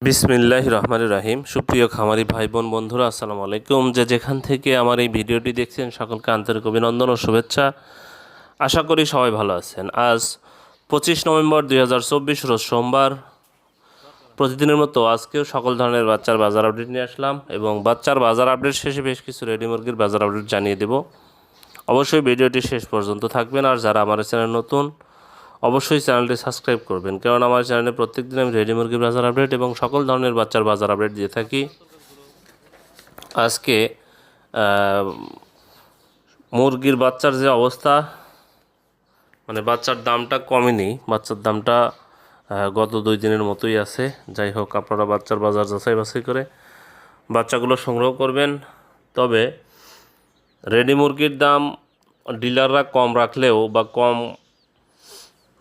বিসমিল্লাহির রহমানির রহিম। সুপ্রিয় খামারি ভাই বোন বন্ধুরা, আসসালামু আলাইকুম। যেখান থেকে আমার এই ভিডিওটি দেখছেন সকলকে আন্তরিক অভিনন্দন ও শুভেচ্ছা। আশা করি সবাই ভালো আছেন। আজ 25 নভেম্বর 2024 রোজ সোমবার। প্রতিদিনের মতো আজকেও সকল ধরনের বাচ্চার বাজার আপডেট নিয়ে আসলাম এবং বাচ্চার বাজার আপডেট শেষে বেশ কিছু রেডি মুরগির বাজার আপডেট জানিয়ে দেব। অবশ্যই ভিডিওটি শেষ পর্যন্ত থাকবেন। আর যারা আমার চ্যানেল নতুন অবশ্যই চ্যানেলটি সাবস্ক্রাইব করবেন, কারণ আমার চ্যানেলে প্রত্যেকদিন আমি রেডি মুরগির বাজার আপডেট এবং সকল ধরনের বাচ্চার বাজার আপডেট দিয়ে থাকি। আজকে মুরগির বাচ্চার যে অবস্থা, মানে বাচ্চার দামটা কমেনি, বাচ্চার দামটা গত 2 দিনের মতোই আছে। যাই হোক, আপনারা বাচ্চার বাজার যাচাই বাছাই করে বাচ্চাগুলো সংগ্রহ করবেন। তবে রেডি মুরগির দাম ডিলাররা কম রাখলেও বা কম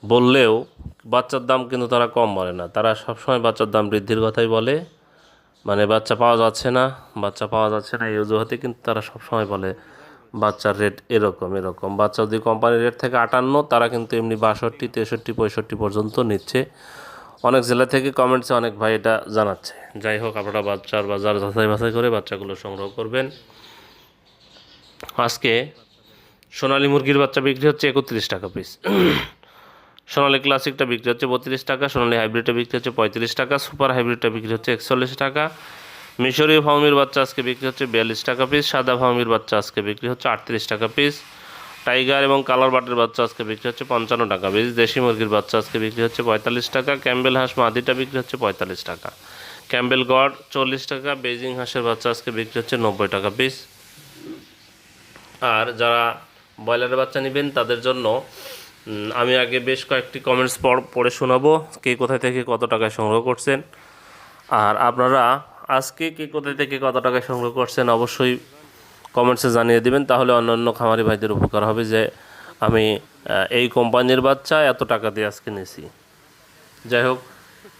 বললেও বাচ্চার দাম কিন্তু তারা কম বলে না। তারা সবসময় বাচ্চার দাম বৃদ্ধির কথাই বলে, মানে বাচ্চা পাওয়া যাচ্ছে না এই অজুহাতে কিন্তু তারা সবসময় বলে বাচ্চার রেট এরকম। বাচ্চা যদি কোম্পানির রেট থেকে 58, তারা কিন্তু এমনি 62, 63, 65 পর্যন্ত নিচ্ছে। অনেক জেলা থেকে কমেন্টসে অনেক ভাই এটা জানাচ্ছে। যাই হোক, আপনারা বাচ্চার বাজার যাচাই বাছাই করে বাচ্চাগুলো সংগ্রহ করবেন। আজকে সোনালী মুরগির বাচ্চা বিক্রি হচ্ছে 31 টাকা পিস। সোনালী ক্লাসিকটা বিক্রি হচ্ছে 32 টাকা, সোনালী হাইব্রিডটা বিক্রি হচ্ছে 35 টাকা, সুপার হাইব্রিডটা বিক্রি হচ্ছে 41 টাকা। মিশরীয় ফার্মির বাচ্চা আজকে বিক্রি হচ্ছে 42 টাকা পিস, সাদা ফার্মির বাচ্চা আজকে বিক্রি হচ্ছে 38 টাকা পিস, টাইগার এবং কালার বাটের বাচ্চা আজকে বিক্রি হচ্ছে 55 টাকা পিস, দেশি মুরগির বাচ্চা আজকে বিক্রি হচ্ছে 45 টাকা, ক্যাম্বেল হাঁস মাদিটা বিক্রি হচ্ছে 45 টাকা, ক্যাম্বেল গড় 40 টাকা, বেজিং হাঁসের বাচ্চা আজকে বিক্রি হচ্ছে 90 টাকা পিস। আর যারা ব্রয়লারের বাচ্চা নেবেন তাদের জন্য আমি আগে বেশ কয়েকটি কমেন্টস পড়ে শোনাবো, কে কোথায় থেকে কত টাকায় সংগ্রহ করছেন। আর আপনারা আজকে কে কোথায় থেকে কত টাকায় সংগ্রহ করছেন অবশ্যই কমেন্টসে জানিয়ে দেবেন, তাহলে অন্যান্য খামারি ভাইদের উপকার হবে যে আমি এই কোম্পানির বাচ্চা এত টাকা দিয়ে আজকে নিয়েছি। যাই হোক,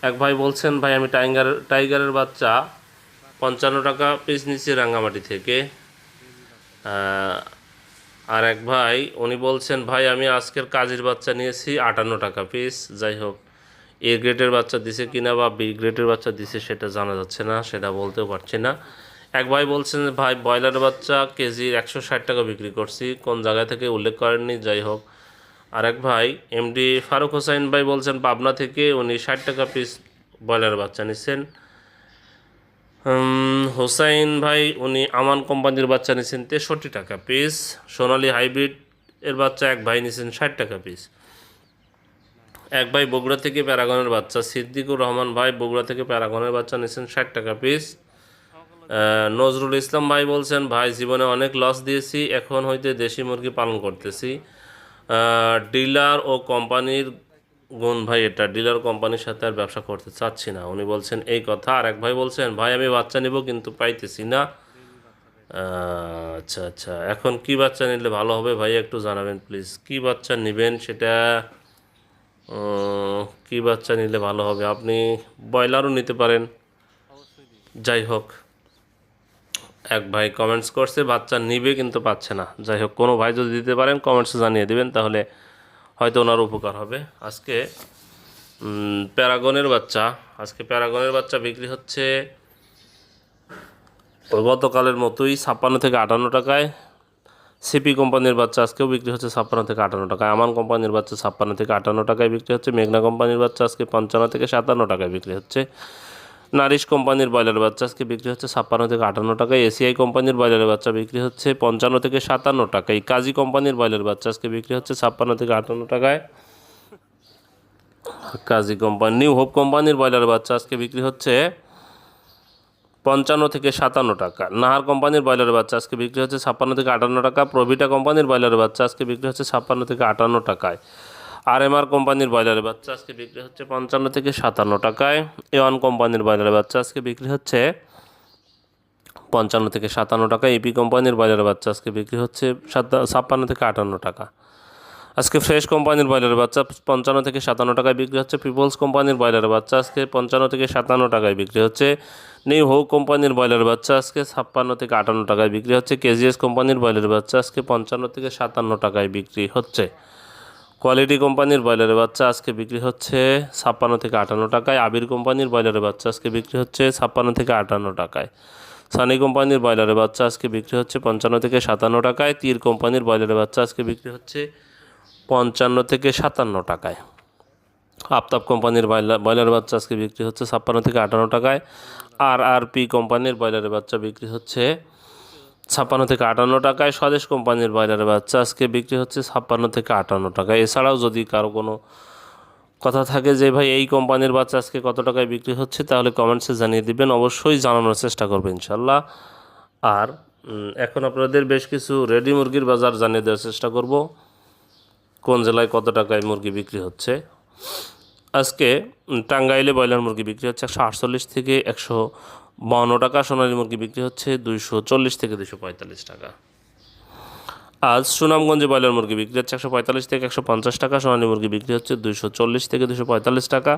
এক ভাই বলছেন, ভাই আমি টাইগারের বাচ্চা 55 টাকা পিস নিচ্ছি রাঙ্গামাটি থেকে। আর এক ভাই উনি বলছেন, ভাই আমি আজকের কাজের বাচ্চা নিয়েছি 58 টাকা পিস। যাই হোক, এ গ্রেডের বাচ্চা দিছে কিনা বা বি গ্রেডের বাচ্চা দিছে সেটা জানা যাচ্ছে না, সেটা বলতেও পারছি না। এক ভাই বলছেন, ভাই ব্রয়লার বাচ্চা কেজি 160 টাকা বিক্রি করছি, কোন জায়গা থেকে উল্লেখ করেননি। যাই হোক, আর এক ভাই এমডি ফারুক হোসাইন ভাই বলছেন পাবনা থেকে, উনি 60 টাকা পিস ব্রয়লার বাচ্চা নিচ্ছেন। হোসাইন ভাই উনি আমান কোম্পানির বাচ্চা নিয়েছেন 63 টাকা পিস। সোনালী হাইব্রিড এর বাচ্চা এক ভাই নিয়েছেন 60 টাকা পিস। এক ভাই বগুড়া থেকে প্যারাগনের বাচ্চা, সিদ্দিকুর রহমান ভাই বগুড়া থেকে প্যারাগনের বাচ্চা নিয়েছেন 60 টাকা পিস। নজরুল ইসলাম ভাই বলছেন, ভাই জীবনে অনেক লস দিয়েছি, এখন হইতে দেশি মুরগি পালন করতেছি। ডিলার ও কোম্পানির গুণ ভাই, এটা ডিলার কোম্পানির সাথে আর ব্যবসা করতে চাচ্ছি না, উনি বলছেন এই কথা। আর এক ভাই বলছেন, ভাই আমি বাচ্চা নিব কিন্তু পাইতেছি না। আচ্ছা, এখন কি বাচ্চা নিলে ভালো হবে ভাই একটু জানাবেন প্লিজ, কি বাচ্চা নেবেন সেটা, কি বাচ্চা নিলে ভালো হবে। আপনি ব্রয়লারও নিতে পারেন। যাই হোক, এক ভাই কমেন্টস করছে বাচ্চা নিবে কিন্তু পাচ্ছে না। যাই হোক, কোনো ভাই যদি দিতে পারেন কমেন্টসে জানিয়ে দেবেন, তাহলে হয়তো ওনার উপকার হবে। আজকে প্যারাগনের বাচ্চা বিক্রি হচ্ছে গতকালের মতোই 56 থেকে 58 টাকায়। সিপি কোম্পানির বাচ্চা আজকেও বিক্রি হচ্ছে 56 থেকে 58 টাকায়। আমান কোম্পানির বাচ্চা 56 থেকে 58 টাকায় বিক্রি হচ্ছে। মেঘনা কোম্পানির বাচ্চা আজকে 55 থেকে 57 টাকায় বিক্রি হচ্ছে। নারিশ কোম্পানির ব্রয়লার বাচ্চা আজকে বিক্রি হচ্ছে 56 থেকে 58 টাকায়। এসিআই কোম্পানির ব্রয়লার বাচ্চা বিক্রি হচ্ছে 55 থেকে 57 টাকায়। কাজী কোম্পানির ব্রয়লার বাচ্চা আজকে বিক্রি হচ্ছে 56 থেকে 58 টাকায়। কাজী কোম্পানি নিউ হোপ কোম্পানির ব্রয়লার বাচ্চা আজকে বিক্রি হচ্ছে 55 থেকে 57 টাকা। নাহার কোম্পানির ব্রয়লার বাচ্চা আজকে বিক্রি হচ্ছে 56 থেকে 58 টাকা। প্রভিটা কোম্পানির ব্রয়লার বাচ্চা আজকে বিক্রি হচ্ছে 56 থেকে 58 টাকায়। আরএমআর কোম্পানির ব্রয়লারের বাচ্চা আজকে বিক্রি হচ্ছে 55 থেকে 57 টাকায়। এওয়ান কোম্পানির ব্রয়লারের বাচ্চা আজকে বিক্রি হচ্ছে 55 থেকে 57 টাকা। ইপি কোম্পানির ব্রয়লারের বাচ্চা আজকে বিক্রি হচ্ছে 56 থেকে 58 টাকা। আজকে ফ্রেশ কোম্পানির ব্রয়লারের বাচ্চা 55 থেকে 57 টাকায় বিক্রি হচ্ছে। পিপলস কোম্পানির ব্রয়লারের বাচ্চা আজকে 55 থেকে 57 টাকায় বিক্রি হচ্ছে। নিউ হোক কোম্পানির ব্রয়লারের বাচ্চা আজকে 56 থেকে 58 টাকায় বিক্রি হচ্ছে। কেজিএস কোম্পানির ব্রয়লারের বাচ্চা আজকে 55 থেকে 57 টাকায় বিক্রি হচ্ছে। কোয়ালিটি কোম্পানির ব্রয়লারের বাচ্চা আজকে বিক্রি হচ্ছে 56 থেকে 58 টাকায়। আবির কোম্পানির ব্রয়লারের বাচ্চা আজকে বিক্রি হচ্ছে 56 থেকে 58 টাকায়। সানি কোম্পানির ব্রয়লারের বাচ্চা আজকে বিক্রি হচ্ছে 55 থেকে 57 টাকায়। তীর কোম্পানির ব্রয়লারের বাচ্চা আজকে বিক্রি হচ্ছে 55 থেকে 57 টাকায়। আফতাব কোম্পানির ব্রয়লার বাচ্চা আজকে বিক্রি হচ্ছে 56 থেকে 58 টাকায়। RRP কোম্পানির ব্রয়লারের বাচ্চা বিক্রি হচ্ছে 56 থেকে 58 টাকায়। স্বদেশ কোম্পানির ব্রয়লারের বাচ্চা আজকে বিক্রি হচ্ছে 56 থেকে 58 টাকায়। এছাড়াও যদি কারো কোনো কথা থাকে যে ভাই এই কোম্পানির বাচ্চা আজকে কত টাকায় বিক্রি হচ্ছে, তাহলে কমেন্টসে জানিয়ে দিবেন, অবশ্যই জানানোর চেষ্টা করবেন ইনশাল্লাহ। আর এখন আপনাদের বেশ কিছু রেডি মুরগির বাজার জানিয়ে দেওয়ার চেষ্টা করব, কোন জেলায় কত টাকায় মুরগি বিক্রি হচ্ছে। আজকে টাঙ্গাইলে ব্রয়লার মুরগি বিক্রি হচ্ছে 148 থেকে 152 টাকা। সোনালী মুরগি বিক্রি হচ্ছে 240 থেকে 245 টাকা। আজ সুনামগঞ্জে ব্রয়লার মুরগি বিক্রি হচ্ছে 145 থেকে 150 টাকা। সোনালী মুরগি বিক্রি হচ্ছে 240 থেকে 245 টাকা।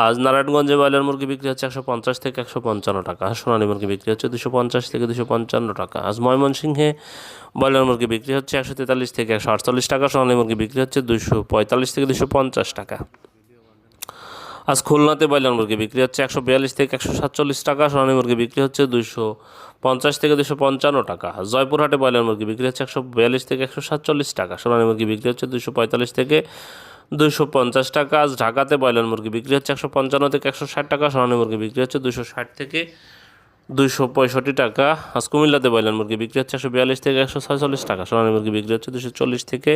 আজ নারায়ণগঞ্জে ব্রয়লার মুরগি বিক্রি হচ্ছে 150 থেকে 155 টাকা। সোনালী মুরগি বিক্রি হচ্ছে 250 থেকে 255 টাকা। আজ ময়মনসিংহে ব্রয়লার মুরগি বিক্রি হচ্ছে 143 থেকে 148 টাকা। সোনালী মুরগি বিক্রি হচ্ছে 245 থেকে 250 টাকা। আজ খুলনাতে ব্রয়লার মুরগি বিক্রি হচ্ছে 142 থেকে 147 টাকা। সোনালী মুরগি বিক্রি হচ্ছে 250 থেকে 255 টাকা। জয়পুরহাটে ব্রয়লার মুরগি বিক্রি হচ্ছে 142 থেকে 147 টাকা। সোনালী মুরগি বিক্রি হচ্ছে 245 থেকে 250 টাকা। আজ ঢাকাতে ব্রয়লার মুরগি বিক্রি হচ্ছে 155 থেকে 160 টাকা। সোনালী মুরগি বিক্রি হচ্ছে 260 থেকে 265 টাকা। আজ কুমিল্লাতে ব্রয়লার মুরগি বিক্রি হচ্ছে 142 থেকে 146 টাকা। সোনালী মুরগি বিক্রি হচ্ছে 240 থেকে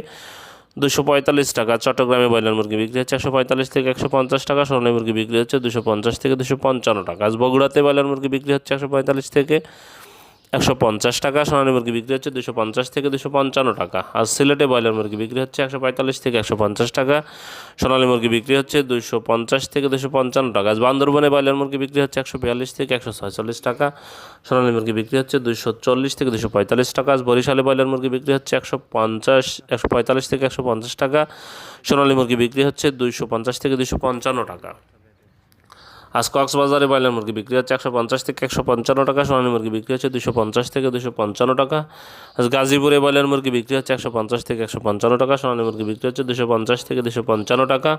245 টাকা। চট্টগ্রামে ব্রয়লার মুরগি বিক্রি হচ্ছে 145 থেকে 150 টাকা। সোনালী মুরগি বিক্রি হচ্ছে 250 থেকে 255 টাকা। আজ বগুড়াতে ব্রয়লার মুরগি বিক্রি হচ্ছে 145 থেকে 150 টাকা। সোনালী মুরগি বিক্রি হচ্ছে 250 থেকে 255 টাকা। আজ সিলেটে ব্রয়লার মুরগি বিক্রি হচ্ছে 145 থেকে 150 টাকা। সোনালী মুরগি বিক্রি হচ্ছে 250 থেকে 255 টাকা। আজ বান্দরবনে ব্রয়লার মুরগি বিক্রি হচ্ছে 142 থেকে 146 টাকা। সোনালী মুরগি বিক্রি হচ্ছে 240 থেকে 245 টাকা। আজ বরিশালে ব্রয়লার মুরগি বিক্রি হচ্ছে 145 থেকে 150 টাকা। সোনালী মুরগি বিক্রি হচ্ছে 250 থেকে 255 টাকা। আজ কক্সবাজারে ব্রয়লার মুরগি বিক্রি হচ্ছে 150 থেকে 155 টাকা। সোনালী মুরগি বিক্রি হচ্ছে 250 থেকে 255 টাকা। আজ গাজীপুরে ব্রয়লার মুরগি বিক্রি হচ্ছে 150 থেকে 155 টাকা। সোনালী মুরগি বিক্রি হচ্ছে 250 থেকে 255 টাকা।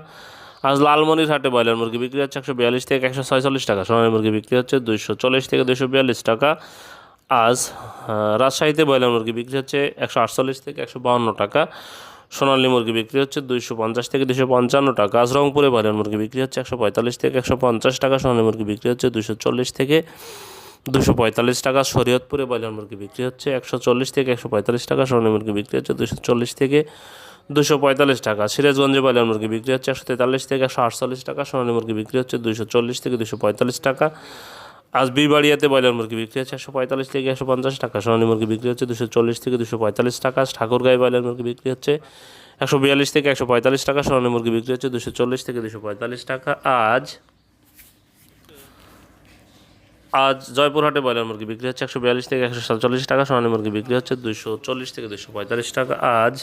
আজ লালমনিরহাটে ব্রয়লার মুরগি বিক্রি হচ্ছে 142 থেকে 146 টাকা। সোনালী মুরগি বিক্রি হচ্ছে 240 থেকে 242 টাকা। আজ রাজশাহীতে ব্রয়লার মুরগি বিক্রি হচ্ছে 148 থেকে 152 টাকা। সোনালী মুরগি বিক্রি হচ্ছে 250 থেকে 255 টাকা। আজ রংপুরে ব্রয়লার মুরগি বিক্রি হচ্ছে 145 থেকে 150 টাকা। সোনালী মুরগি বিক্রি হচ্ছে 240 থেকে 245 টাকা। শরীয়তপুরে ব্রয়লার মুরগি বিক্রি হচ্ছে 140 থেকে 145 টাকা। সোনালী মুরগি বিক্রি হচ্ছে 240 থেকে 245 টাকা। সিরাজগঞ্জে ব্রয়লার মুরগি বিক্রি হচ্ছে 143 থেকে 148 টাকা। সোনালী মুরগি বিক্রি হচ্ছে 240 থেকে 245 টাকা। আজ বিবাড়িয়াতে ব্রয়লার মুরগি বিক্রি হচ্ছে 145 থেকে 150 টাকা। সোনালী মুরগি বিক্রি হচ্ছে 240 থেকে 245 টাকা। ঠাকুরগাঁয়ে ব্রয়লার মুরগি বিক্রি হচ্ছে 142 থেকে 145 টাকা। সোনালী মুরগি বিক্রি হচ্ছে 240 থেকে 245 টাকা। আজ জয়পুরহাটে ব্রয়লার মুরগি বিক্রি হচ্ছে 142 থেকে 147 টাকা। সোনালী মুরগি বিক্রি হচ্ছে 240 থেকে 245 টাকা। আজ